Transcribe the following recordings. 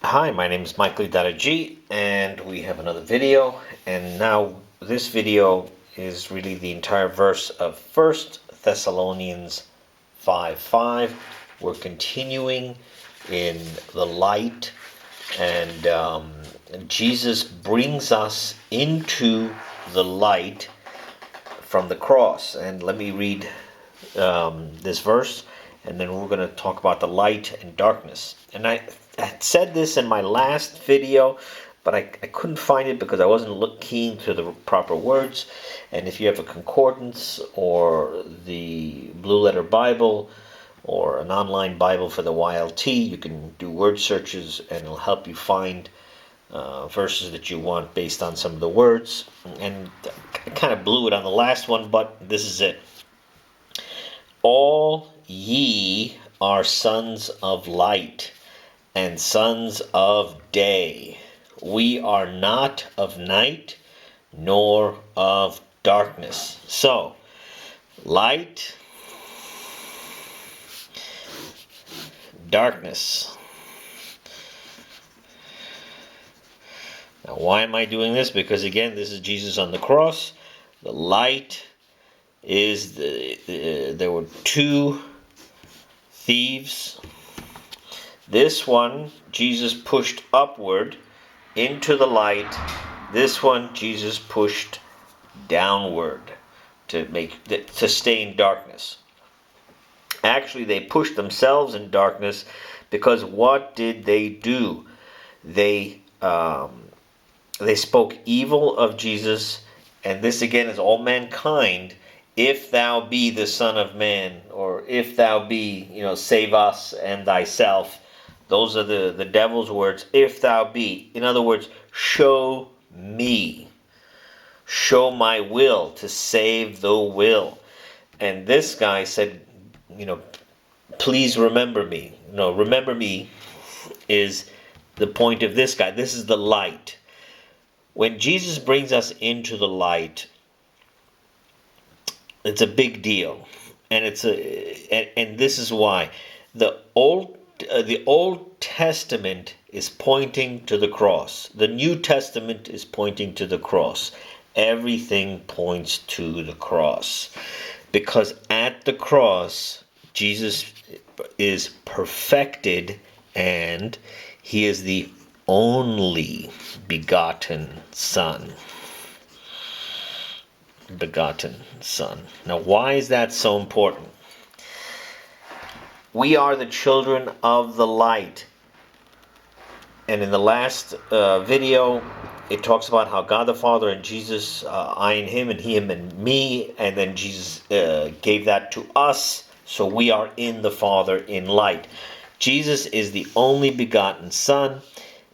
Hi, my name is Michael G, and we have another video. And now this video is really the entire verse of First Thessalonians 5:5. We're continuing in the light, and Jesus brings us into the light from the cross. And let me read this verse, and then we're going to talk about the light and darkness. And I had said this in my last video, but I couldn't find it because I wasn't keen to the proper words. And if you have a concordance or the Blue Letter Bible or an online Bible for the YLT, you can do word searches and it'll help you find verses that you want based on some of the words. And I kind of blew it on the last one, but this is it. All ye are sons of light and sons of day. We are not of night nor of darkness. So, light, darkness. Now, why am I doing this? Because again, this is Jesus on the cross. The light is there were two thieves. This one Jesus pushed upward into the light. This one Jesus pushed downward to stay in darkness. Actually, they pushed themselves in darkness because what did they do? They spoke evil of Jesus, and this again is all mankind. If thou be the Son of Man, or if thou be, save us and thyself. Those are the devil's words. If thou be. In other words, show me. Show my will to save the will. And this guy said, please remember me. No, remember me is the point of this guy. This is the light. When Jesus brings us into the light, it's a big deal, and and this is why the Old Testament is pointing to the cross. The New Testament is pointing to the cross. Everything points to the cross, because at the cross Jesus is perfected, and he is the only begotten Son. Now, why is that so important? We are the children of the light. And in the last video, it talks about how God the Father and Jesus, I and him, and him and me, and then Jesus gave that to us, so we are in the Father in light. Jesus is the only begotten Son,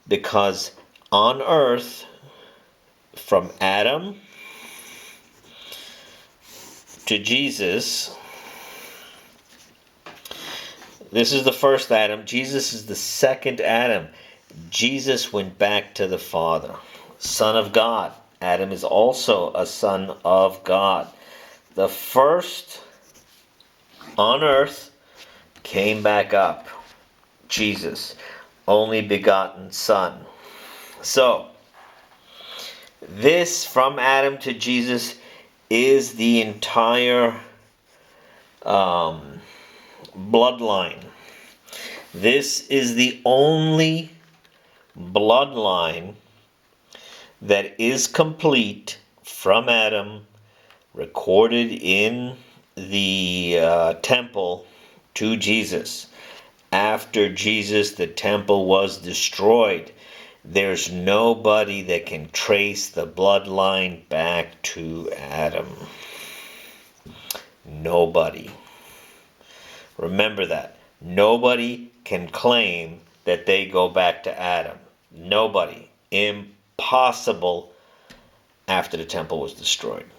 because on earth, from Adam to Jesus, this is the first Adam. Jesus is the second Adam. Jesus went back to the Father. Son of God. Adam is also a son of God. The first on earth came back up. Jesus, only begotten Son. So, this from Adam to Jesus is the entire bloodline. This is the only bloodline that is complete from Adam, recorded in the temple, to Jesus. After Jesus, the temple was destroyed. There's nobody that can trace the bloodline back to Adam. Nobody. Remember that. Nobody can claim that they go back to Adam. Nobody. Impossible after the temple was destroyed.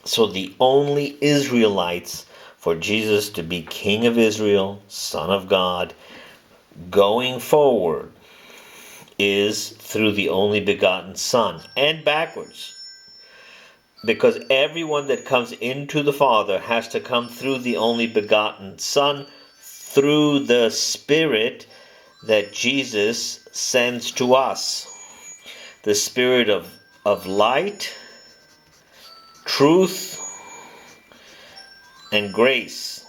So the only Israelites for Jesus to be King of Israel, Son of God, going forward, is through the only begotten Son, and backwards. Because everyone that comes into the Father has to come through the only begotten Son, through the Spirit that Jesus sends to us. The Spirit of light, truth, and grace.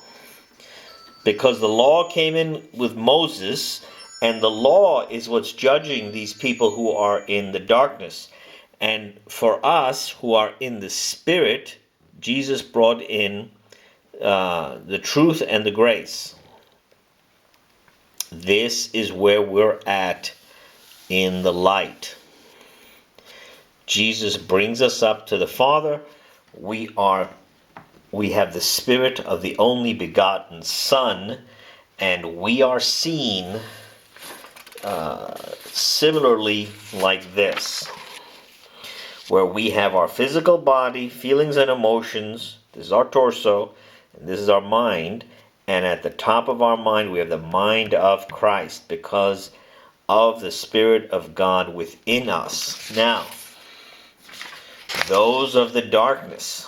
Because the law came in with Moses, and the law is what's judging these people who are in the darkness. And for us who are in the Spirit, Jesus brought in the truth and the grace. This is where we're at in the light. Jesus brings us up to the Father. We have the Spirit of the only begotten Son, and we are seen similarly like this, where we have our physical body, feelings and emotions. This is our torso, and this is our mind. And at the top of our mind, we have the mind of Christ because of the Spirit of God within us. Now, those of the darkness,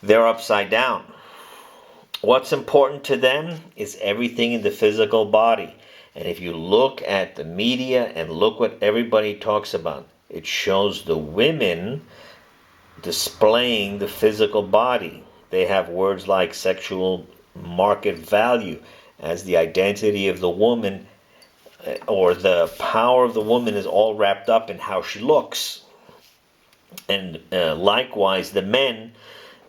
they're upside down. What's important to them is everything in the physical body. And if you look at the media and look what everybody talks about, it shows the women displaying the physical body. They have words like sexual market value as the identity of the woman, or the power of the woman is all wrapped up in how she looks. And likewise, the men,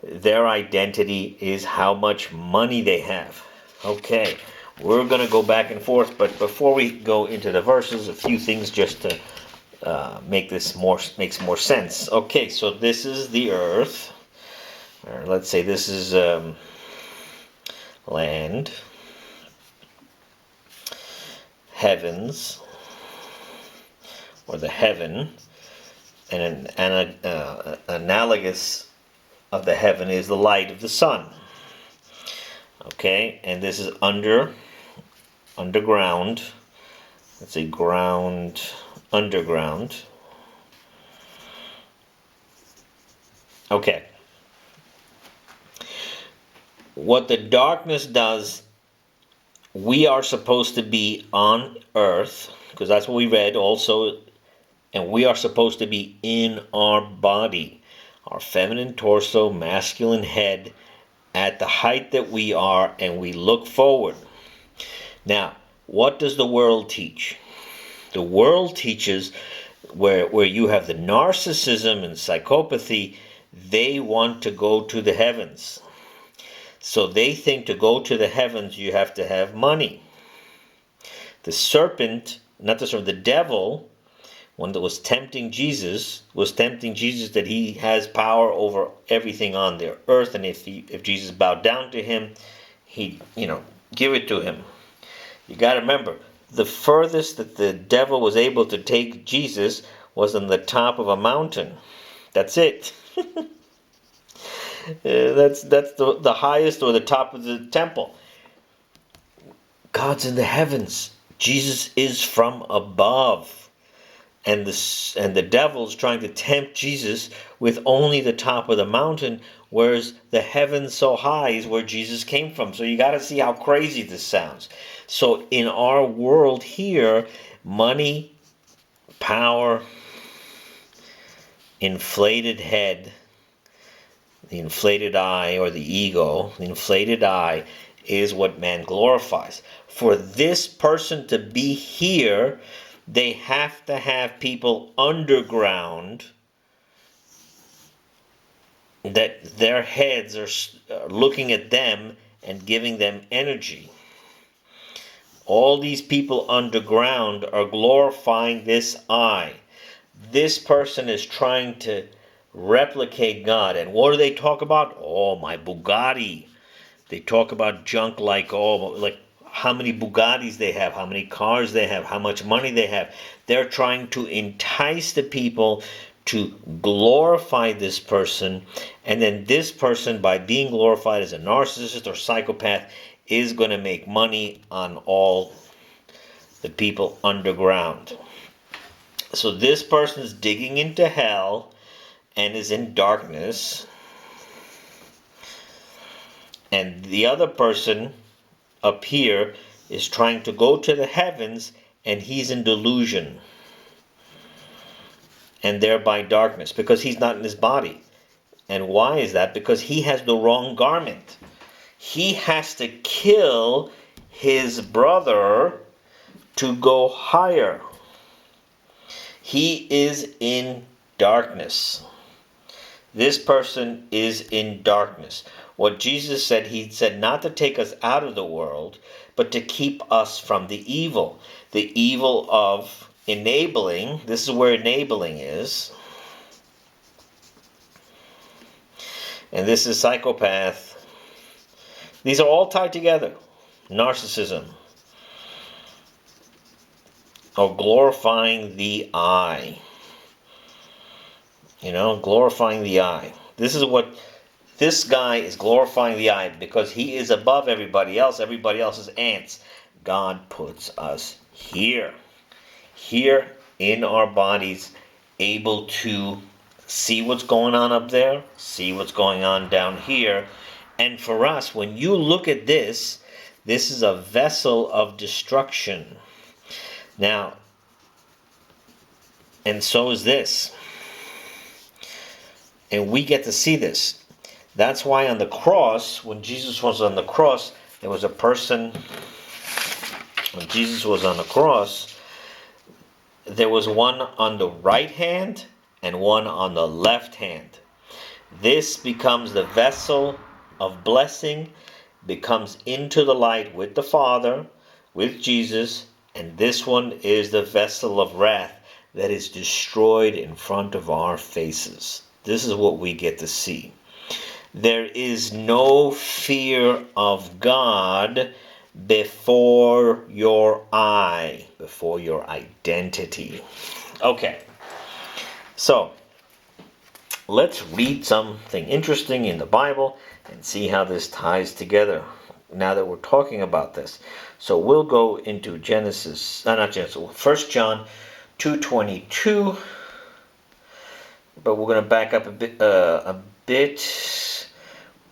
their identity is how much money they have. Okay, we're going to go back and forth, but before we go into the verses, a few things just to makes more sense. Okay, so this is the earth. Or let's say this is land, heavens, or the heaven, and an analogous of the heaven is the light of the sun. Okay, and this is underground. Let's say underground. Okay. What the darkness does, we are supposed to be on earth, because that's what we read also, and we are supposed to be in our body, our feminine torso, masculine head, at the height that we are, and we look forward. Now, what does the world teach? The world teaches where you have the narcissism and psychopathy, they want to go to the heavens. So they think to go to the heavens, you have to have money. The serpent, not the serpent, the devil, one that was tempting Jesus that he has power over everything on the earth, and if Jesus bowed down to him, he'd give it to him. You got to remember, the furthest that the devil was able to take Jesus was on the top of a mountain. That's it. That's the highest, or the top of the temple. God's in the heavens. Jesus is from above. And the devil's trying to tempt Jesus with only the top of the mountain, whereas the heavens so high is where Jesus came from. So you got to see how crazy this sounds. So in our world here, money, power, inflated head, the inflated eye, or the ego, the inflated eye, is what man glorifies. For this person to be here, they have to have people underground that their heads are looking at them and giving them energy. All these people underground are glorifying this I. This person is trying to replicate God. And what do they talk about? Oh, my Bugatti. They talk about junk like how many Bugattis they have, how many cars they have, how much money they have. They're trying to entice the people to glorify this person, and then this person, by being glorified as a narcissist or psychopath, is going to make money on all the people underground. So this person is digging into hell and is in darkness, and the other person up here is trying to go to the heavens, and he's in delusion and thereby darkness, because he's not in his body. And why is that? Because he has the wrong garment. He has to kill his brother to go higher. He is in darkness. This person is in darkness. What Jesus said, he said not to take us out of the world, but to keep us from the evil. The evil of enabling, this is where enabling is. And this is psychopath. These are all tied together. Narcissism. Or glorifying the I. You know, glorifying the I. This is what this guy is, glorifying the I, because he is above everybody else. Everybody else is ants. God puts us here. Here in our bodies, able to see what's going on up there, see what's going on down here. And for us, when you look at this, this is a vessel of destruction. Now, and so is this. And we get to see this. That's why on the cross, when Jesus was on the cross, there was a person, when Jesus was on the cross, there was one on the right hand and one on the left hand. This becomes the vessel of blessing, becomes into the light with the Father, with Jesus, and this one is the vessel of wrath that is destroyed in front of our faces. This is what we get to see. There is no fear of God before your eye, before your identity. Okay, so let's read something interesting in the Bible and see how this ties together now that we're talking about this. So we'll go into Genesis, not Genesis, 1 John 2:22, but we're going to back up a bit.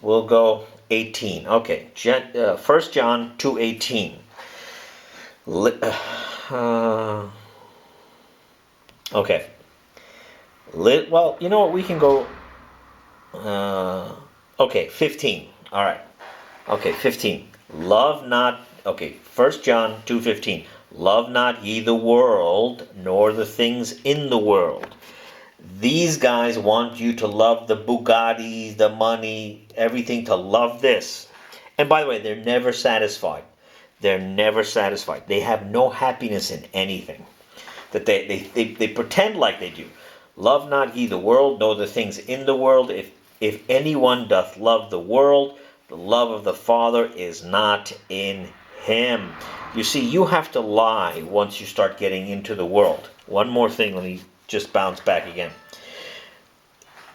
We'll go 18. Okay, 1 John 2:18. Okay. Well, you know what? We can go. Okay, 15. All right. Okay, 15. Love not. Okay, 1 John 2:15. Love not ye the world, nor the things in the world. These guys want you to love the Bugattis, the money, everything, to love this. And by the way, they're never satisfied. They're never satisfied. They have no happiness in anything. That they pretend like they do. Love not ye the world, nor the things in the world. If anyone doth love the world, the love of the Father is not in him. You see, you have to lie once you start getting into the world. One more thing, let me just bounce back again.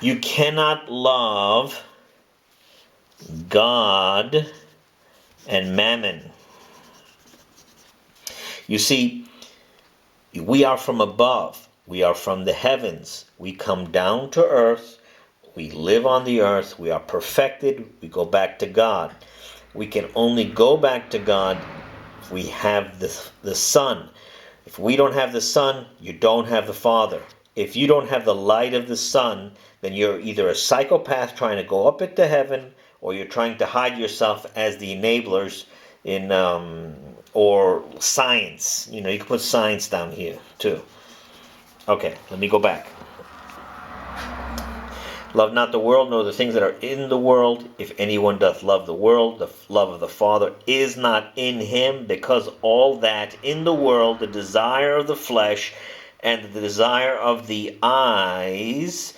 You cannot love God and mammon. You see, we are from above. We are from the heavens. We come down to earth. We live on the earth. We are perfected. We go back to God. We can only go back to God if we have the Son. If we don't have the Son, you don't have the Father. If you don't have the light of the Son, then you're either a psychopath trying to go up into heaven, or you're trying to hide yourself as the enablers in, or science. You know, you can put science down here too. Okay, let me go back. Love not the world, nor the things that are in the world. If anyone doth love the world, the love of the Father is not in him, because all that in the world, the desire of the flesh, and the desire of the eyes,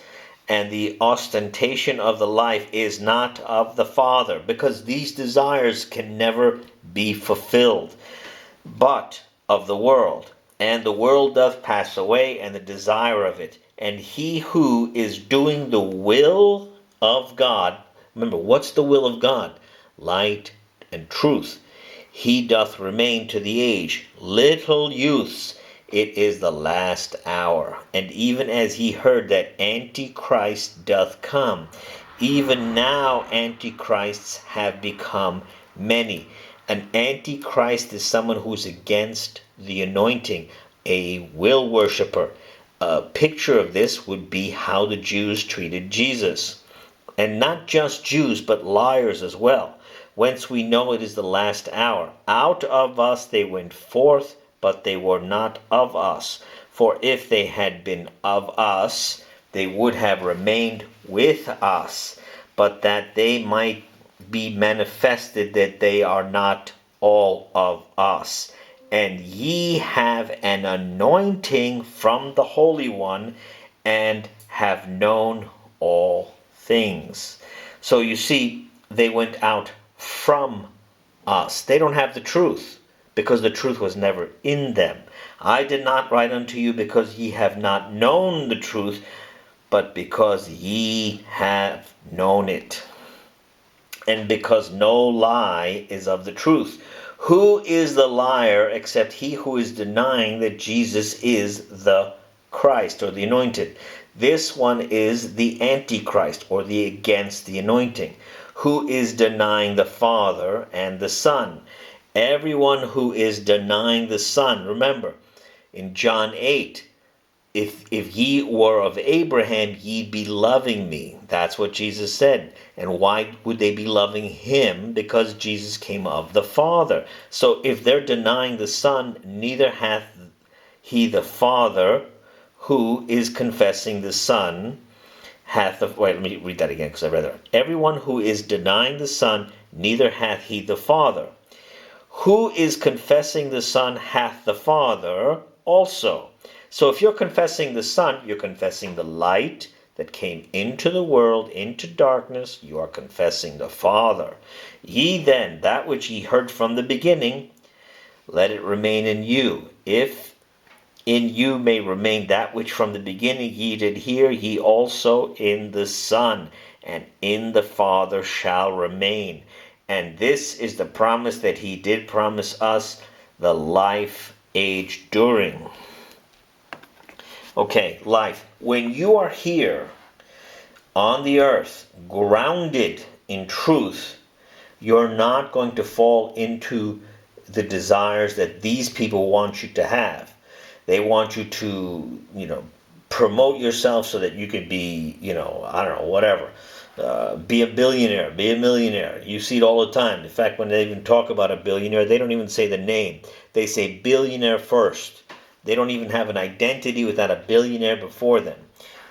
and the ostentation of the life is not of the Father, because these desires can never be fulfilled, but of the world. And the world doth pass away, and the desire of it. And he who is doing the will of God, remember, what's the will of God? Light and truth. He doth remain to the age. Little youths, it is the last hour. And even as ye heard that Antichrist doth come, even now Antichrists have become many. An antichrist is someone who's against the anointing, a will worshiper. A picture of this would be how the Jews treated Jesus. And not just Jews, but liars as well. Whence we know it is the last hour. Out of us they went forth, but they were not of us. For if they had been of us, they would have remained with us, but that they might be manifested that they are not all of us. And ye have an anointing from the Holy One, and have known all things. So you see, they went out from us. They don't have the truth, because the truth was never in them. I did not write unto you because ye have not known the truth, but because ye have known it, and because no lie is of the truth. Who is the liar except he who is denying that Jesus is the Christ, or the anointed? This one is the Antichrist, or the against the anointing, who is denying the Father and the Son. Everyone who is denying the Son, remember, in John 8, if ye were of Abraham, ye be loving me. That's what Jesus said. And why would they be loving him? Because Jesus came of the Father. So if they're denying the Son, neither hath he the Father. Who is confessing the Son hath the... Wait, let me read that again, because I read that. Everyone who is denying the Son, neither hath he the Father. Who is confessing the Son hath the Father also. So if you're confessing the Son, you're confessing the light that came into the world, into darkness. You are confessing the Father. Ye then, that which ye heard from the beginning, let it remain in you. If in you may remain that which from the beginning ye did hear, ye also in the Son and in the Father shall remain. And this is the promise that he did promise us, the life age during. Okay, life. When you are here on the earth, grounded in truth, you're not going to fall into the desires that these people want you to have. They want you to, promote yourself so that you could be, I don't know, whatever. Be a billionaire, be a millionaire. You see it all the time. In fact, when they even talk about a billionaire, they don't even say the name. They say billionaire first. They don't even have an identity without a billionaire before them.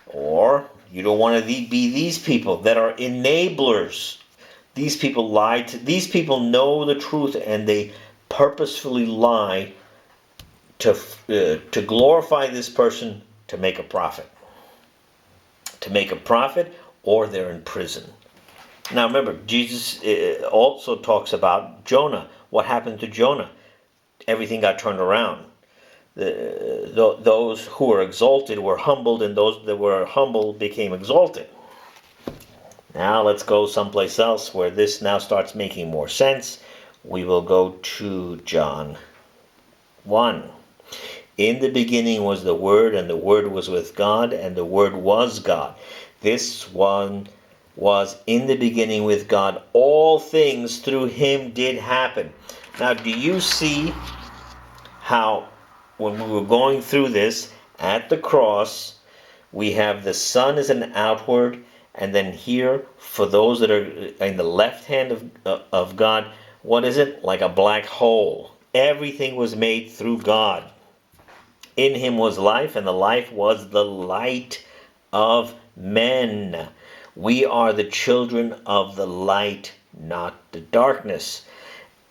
Or you don't want to be these people that are enablers. These people lie these people know the truth, and they purposefully lie to glorify this person, to make a profit. To make a profit, or they're in prison. Now remember, Jesus also talks about Jonah. What happened to Jonah? Everything got turned around. Those who were exalted were humbled, and those that were humble became exalted. Now let's go someplace else where this now starts making more sense. We will go to John 1. In the beginning was the Word, and the Word was with God, and the Word was God. This one was in the beginning with God. All things through him did happen. Now, do you see how when we were going through this at the cross, we have the Son as an outward, and then here, for those that are in the left hand of God, what is it? Like a black hole. Everything was made through God. In him was life, and the life was the light of men. We are the children of the light, not the darkness.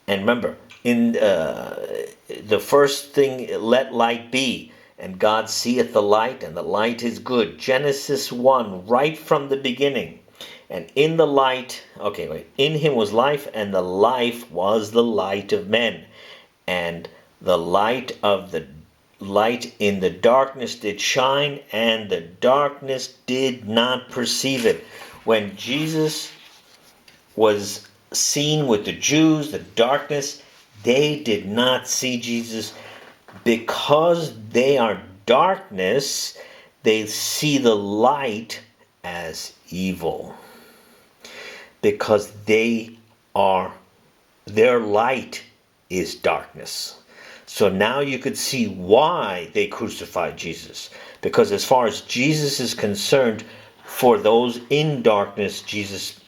And remember, in the first thing, let light be. And God seeth the light, and the light is good. Genesis 1, right from the beginning. And in the light, in him was life, and the life was the light of men. And the light in the darkness did shine, and the darkness did not perceive it. When Jesus was seen with the Jews, the darkness, they did not see Jesus. Because they are darkness, they see the light as evil. Because they are their light is darkness. So now you could see why they crucified Jesus. Because as far as Jesus is concerned, for those in darkness, Jesus,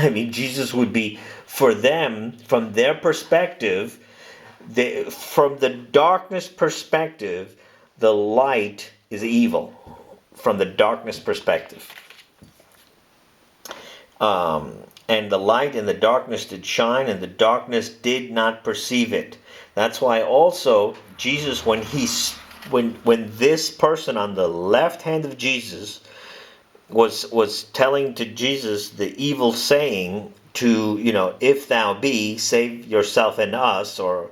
Jesus would be, for them, from their perspective, from the darkness perspective, the light is evil. From the darkness perspective. And the light and the darkness did shine, and the darkness did not perceive it. That's why also Jesus, when this person on the left hand of Jesus was telling to Jesus the evil saying to, if thou be, save yourself and us, or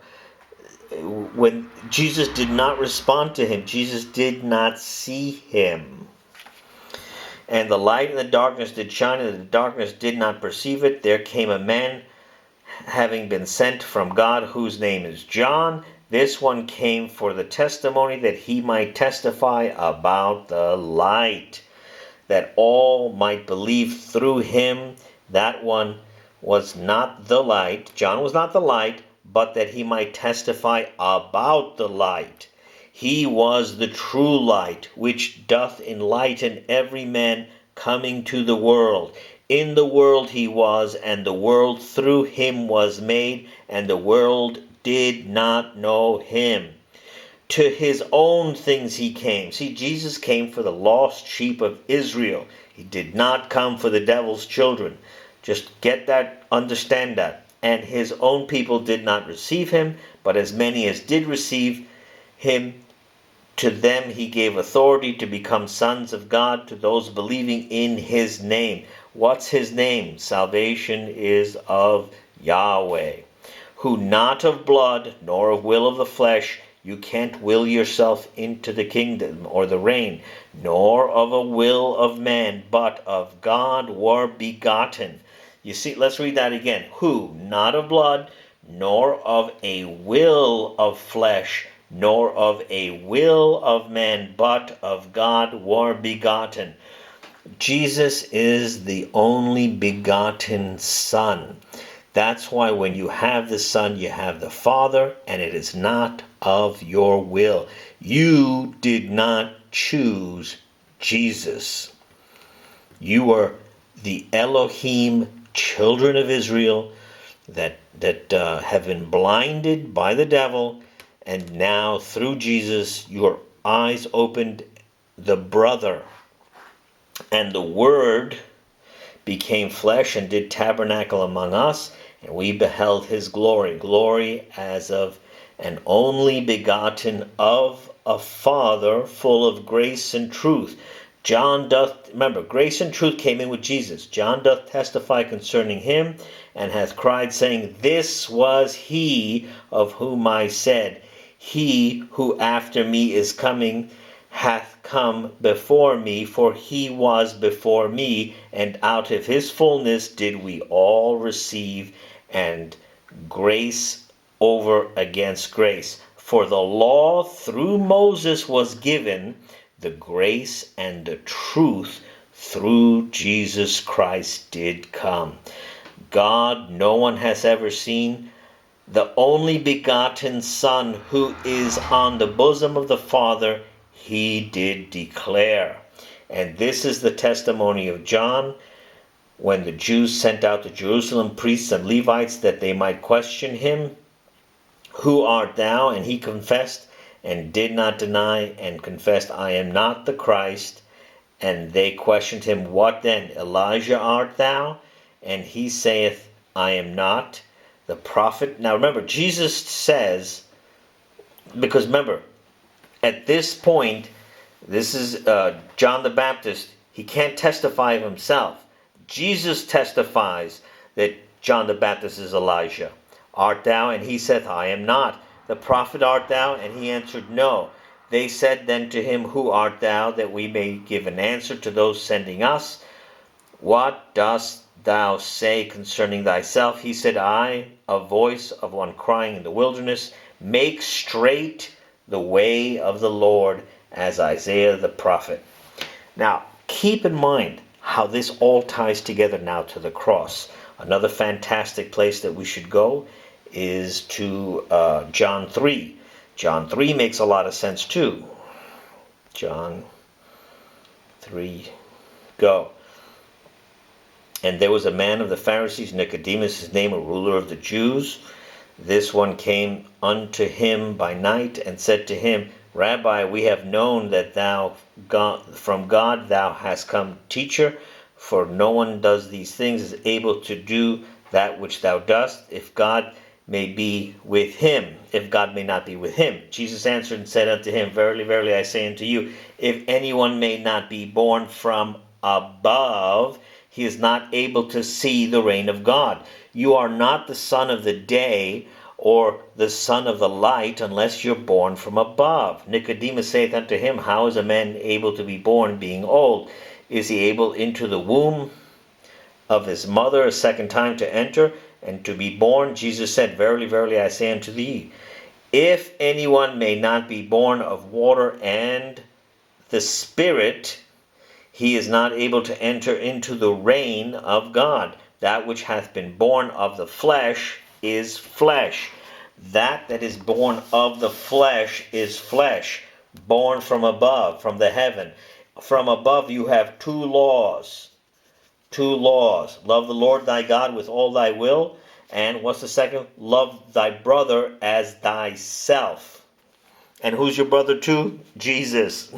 when Jesus did not respond to him, Jesus did not see him. And the light and the darkness did shine, and the darkness did not perceive it. There came a man having been sent from God, whose name is John. This one came for the testimony, that he might testify about the light, that all might believe through him. That one was not the light. John was not the light, but that he might testify about the light. He was the true light, which doth enlighten every man coming to the world. In the world he was, and the world through him was made, and the world did not know him. To his own things he came. See, Jesus came for the lost sheep of Israel. He did not come for the devil's children. Just get that, understand that. And his own people did not receive him, but as many as did receive him, to them he gave authority to become sons of God, to those believing in his name. What's his name? Salvation is of Yahweh, who not of blood, nor of will of the flesh, you can't will yourself into the kingdom or the reign, nor of a will of man, but of God were begotten. You see, let's read that again. Who, not of blood, nor of a will of flesh, nor of a will of man, but of God were begotten. Jesus is the only begotten Son. That's why when you have the Son, you have the Father, and it is not of your will. You did not choose Jesus. You were the Elohim children of Israel that have been blinded by the devil, and now through Jesus your eyes opened. The brother and the Word became flesh and did tabernacle among us, and we beheld his glory as of an only begotten of a Father, full of grace and truth. Remember, grace and truth came in with Jesus. John doth testify concerning him, and hath cried, saying, This was he of whom I said, He who after me is coming hath come before me, for he was before me, and out of his fullness did we all receive, and grace over against grace. For the law through Moses was given, the grace and the truth through Jesus Christ did come. God no one has ever seen, the only begotten Son, who is on the bosom of the Father, he did declare. And this is the testimony of John, when the Jews sent out to Jerusalem priests and Levites that they might question him. Who art thou? And he confessed and did not deny, and confessed, I am not the Christ. And they questioned him, What then? Elijah art thou? And he saith, I am not. The prophet. Now remember, Jesus says, because remember, at this point, this is John the Baptist. He can't testify of himself. Jesus testifies that John the Baptist is Elijah. Art thou? And he saith, I am not. The prophet art thou? And he answered, No. They said then to him, Who art thou, that we may give an answer to those sending us? What dost thou say concerning thyself? He said, I, a voice of one crying in the wilderness, make straight the way of the Lord, as Isaiah the prophet. Now, keep in mind how this all ties together now to the cross. Another fantastic place that we should go is to John 3. John 3 makes a lot of sense too. John 3, go. And there was a man of the Pharisees, Nicodemus, his name, a ruler of the Jews. This one came unto him by night and said to him, Rabbi, we have known that from God thou hast come, teacher, for no one does these things is able to do that which thou dost, if God may be with him, if God may not be with him. Jesus answered and said unto him, Verily, verily, I say unto you, if anyone may not be born from above, he is not able to see the reign of God. You are not the son of the day, or the son of the light, unless you're born from above. Nicodemus saith unto him, How is a man able to be born, being old? Is he able into the womb of his mother a second time to enter, and to be born? Jesus said, Verily, verily, I say unto thee, if anyone may not be born of water and the Spirit, he is not able to enter into the reign of God. That which hath been born of the flesh is flesh. That is born of the flesh is flesh, born from above, from the heaven. From above you have two laws. Two laws. Love the Lord thy God with all thy will. And what's the second? Love thy brother as thyself. And who's your brother too? Jesus.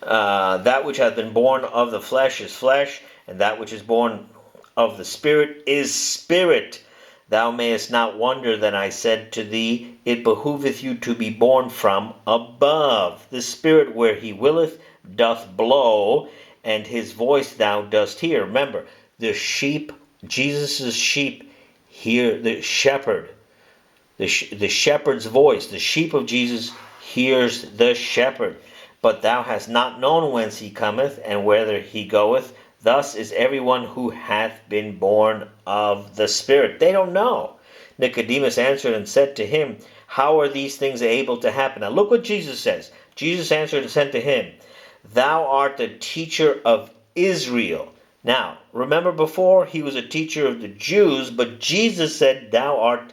That which hath been born of the flesh is flesh, and that which is born of the Spirit is spirit. Thou mayest not wonder that I said to thee, It behoveth you to be born from above. The Spirit where he willeth doth blow, and his voice thou dost hear. Remember, the sheep, Jesus' sheep, hear the shepherd. The shepherd's voice. The sheep of Jesus hears the shepherd. But thou hast not known whence he cometh, and whither he goeth. Thus is everyone who hath been born of the Spirit. They don't know. Nicodemus answered and said to him, How are these things able to happen? Now look what Jesus says. Jesus answered and said to him, Thou art the teacher of Israel. Now, remember before he was a teacher of the Jews, but Jesus said, Thou art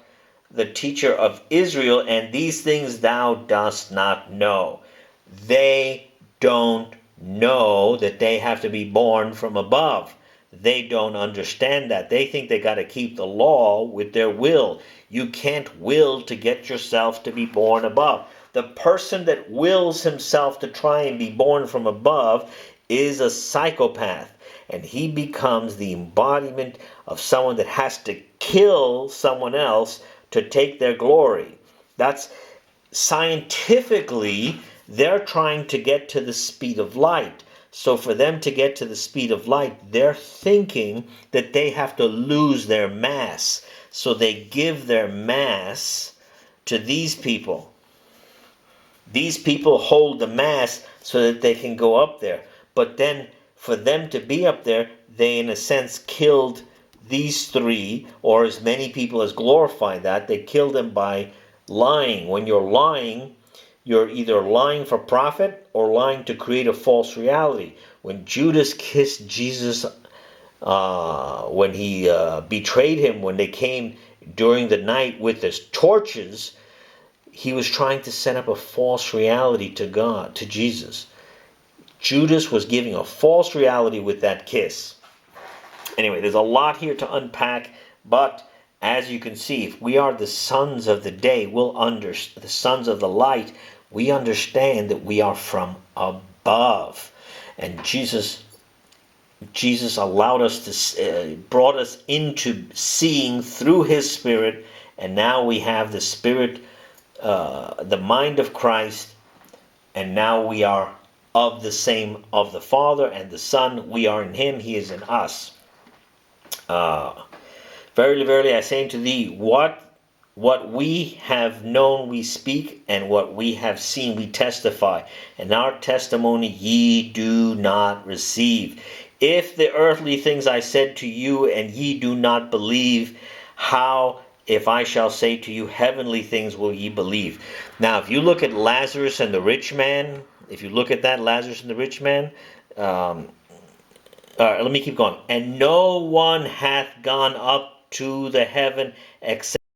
the teacher of Israel, and these things thou dost not know. They don't know that they have to be born from above. They don't understand that. They think they got to keep the law with their will. You can't will to get yourself to be born above. The person that wills himself to try and be born from above is a psychopath. And he becomes the embodiment of someone that has to kill someone else to take their glory. That's scientifically, they're trying to get to the speed of light. So for them to get to the speed of light, they're thinking that they have to lose their mass. So they give their mass to these people. These people hold the mass so that they can go up there. But then for them to be up there, they in a sense killed these three, or as many people as glorify that. They killed them by lying. When you're lying, you're either lying for profit or lying to create a false reality. When Judas kissed Jesus, when he betrayed him, when they came during the night with his torches, he was trying to set up a false reality to God, to Jesus. Judas was giving a false reality with that kiss. Anyway, there's a lot here to unpack, but as you can see, if we are the sons of the day, the sons of the light, we understand that we are from above. And Jesus allowed us to, brought us into seeing through his Spirit, and now we have the Spirit, the mind of Christ, and now we are of the same, of the Father and the Son. We are in him, he is in us. Verily, verily, I say unto thee, what we have known we speak, and what we have seen we testify, and our testimony ye do not receive. If the earthly things I said to you, and ye do not believe, how, if I shall say to you heavenly things, will ye believe? Now, if you look at Lazarus and the rich man, if you look at that, Lazarus and the rich man, let me keep going. And no one hath gone up to the heaven except